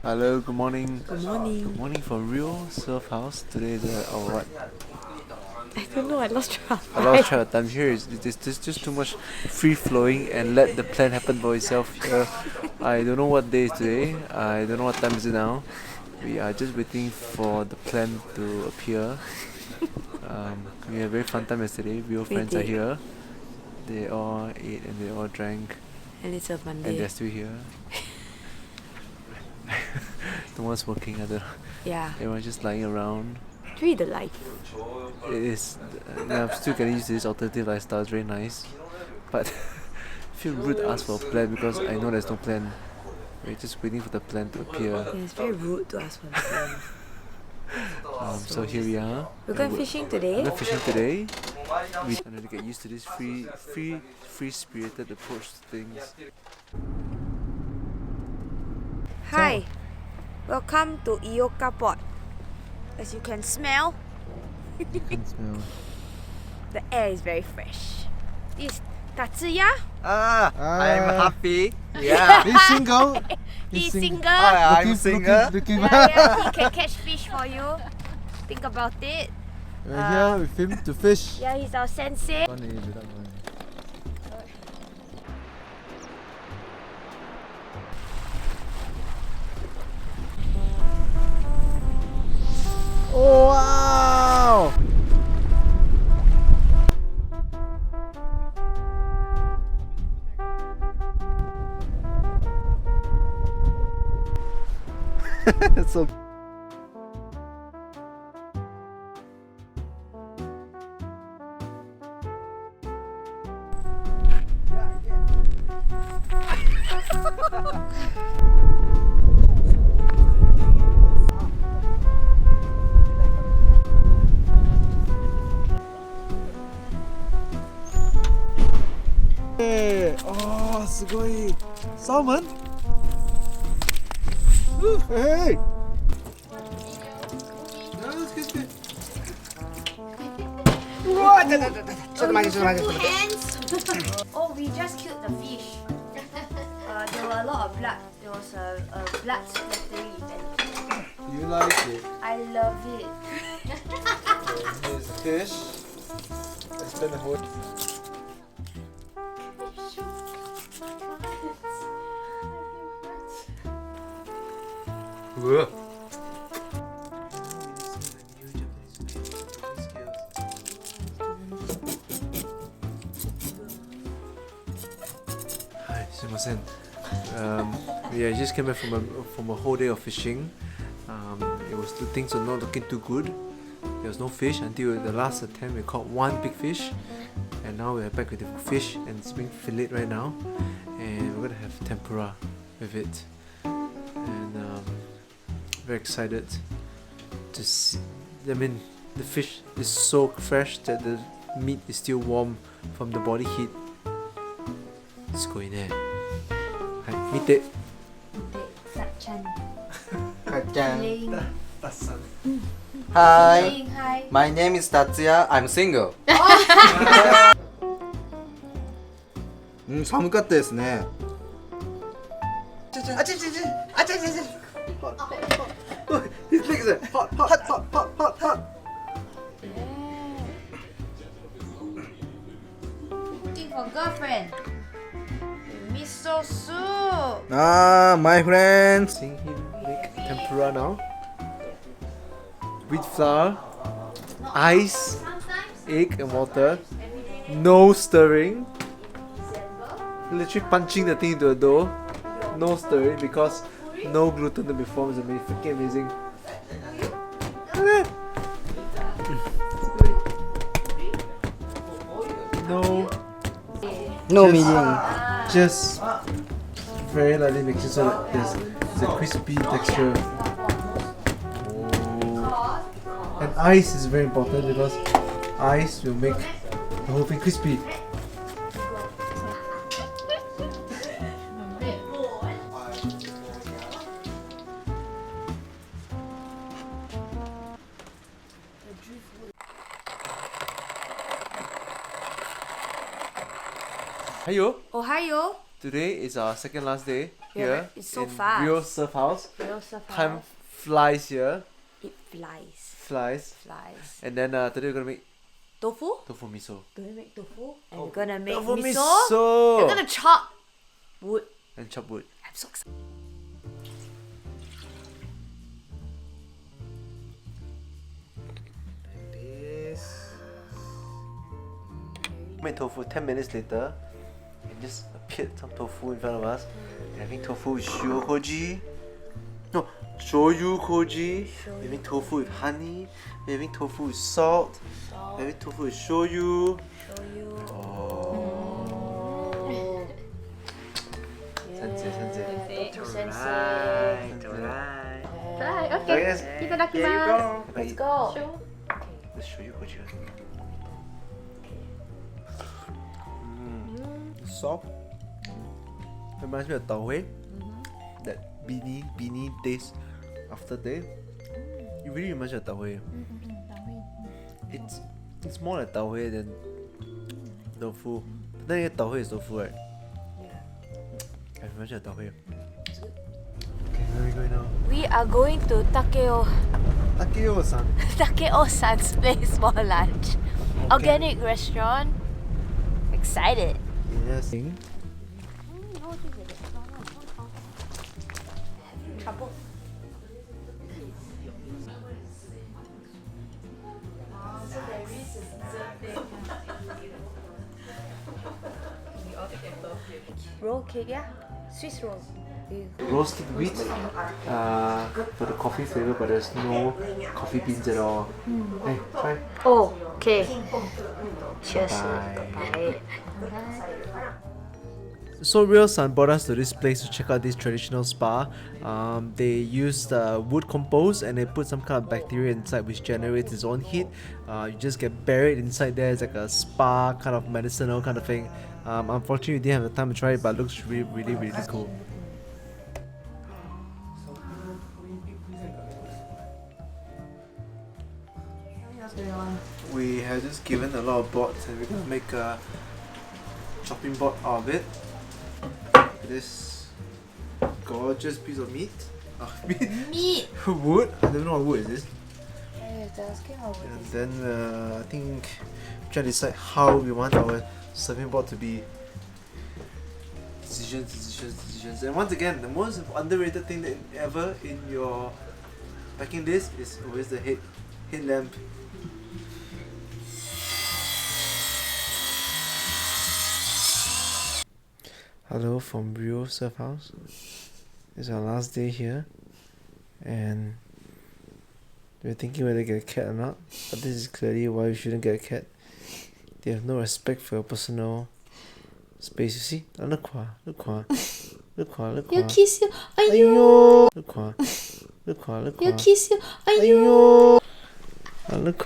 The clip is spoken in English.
Hello, good morning. Good morning. Good morning from Ryo Surf House. Today is what? I don't know, I lost track. I lost track of time. Here is there's just too much free flowing and let the plan happen for itself here. I don't know what day is today. I don't know what time is it now. We are just waiting for the plan to appear. We had a very fun time yesterday. Real friends are did. here. They all ate and they all drank And it's a and Monday. they're still here. No one's working. I don't know. Yeah. Everyone's just lying around. Read the life. It is. I'm still getting used to this alternative lifestyle. It's very nice, but I feel rude to ask for a plan because I know there's no plan. We're just waiting for the plan to appear. Yeah, it's very rude to ask for the plan. So here we are. We're going fishing today. We're fishing today. We're trying to get used to this free-spirited approach to things. Hi. Welcome to Ioka Port. As you can smell, You can smell. the air is very fresh. This is Tatsuya. I'm happy. Yeah. He's single. He's single. Hi, I'm single. Looking Yeah, he can catch fish for you. Think about it. We're here with him to fish. Yeah, he's our sensei. Oh wow! So oh, すごい salmon. Hey. Oh, we just killed the fish. There were a lot of blood. There was a blood splattering event. You like it? I love it. This fish. I spent the whole. Hi, sumimasen. Yeah, I just came back from a whole day of fishing. Things were not looking too good. There was no fish until the last attempt. We caught one big fish, and now we're back with the fish, and it's being filleted right now. And we're gonna have tempura with it. And very excited to see. I mean, the fish is so fresh that the meat is still warm from the body heat. Let's go in there. Hi, meet it. Hi. Hi. My name is Tatsuya. I'm single. 寒かったですね。あちちちあちちち His legs are hot, hot, hot, hot, hot, hot. Looking for girlfriend. Miso soup. Ah, my friends. Seeing him make tempura now. Wheat flour, ice, egg and water. No stirring. Literally punching the thing into the dough. No stirring because no gluten to be formed. It's freaking amazing. Look at that. No meaning. Just very lightly mix it so that there's a crispy texture. Oh. And ice is very important because ice will make the whole thing crispy. Hayo, Ohio. today is our second last day Yeah, here it's so in fast. Ryo Surf House. Ryo Surf Time House. flies here. It flies. Flies. Flies. And then today we're gonna make Tofu? tofu miso. Gonna make tofu. And we're gonna make Tofu miso. miso! We're gonna chop wood. And chop wood. I'm so excited. This. Made tofu 10 minutes later. And just appeared some tofu in front of us. We're having tofu with shoyu koji. No, shoyu koji. We're having tofu with honey. We're having tofu with salt. We're having tofu with shoyu. Show you. Sensei, sensei. Tofu sensei. Alright. Right, okay. Yes. Itadakimasu. Let's go. Let's show you koji. Soft. Reminds me of tau huey. That beanie taste after day. It really reminds me of tau huey. It's more like tau huey than tofu. But then again, tau huey is tofu, right? Yeah. It reminds me of tau huey. Okay, where are we going now? We are going to Takeo-san. Takeo-san's place for lunch. Organic restaurant. Excited. Yes. Trouble. Roll cake, yeah? Swiss roll. Roasted wheat for the coffee flavor, but there's no coffee beans at all. Hey, try. Oh, okay. Cheers. Bye. Bye. So Ryo San brought us to this place to check out this traditional spa. They used wood compost and they put some kind of bacteria inside which generates its own heat. You just get buried inside there. It's like a spa kind of medicinal kind of thing. Unfortunately, we didn't have the time to try it, but it looks really cool. We have just given a lot of boards and we're gonna make a chopping board out of it. This gorgeous piece of meat. Meat. Wood? I don't know what wood is this. And And then I think trying to decide how we want our serving board to be. Decisions. And once again, the most underrated thing that ever in your packing list is always the headlamp. Hello from Ryo Surf House. It's our last day here, and we're thinking whether to get a cat or not. But this is clearly why we shouldn't get a cat. They have no respect for your personal space. You see? Oh, look. You kiss you. Ayo. Look. You kiss you. Ayo. Oh, look.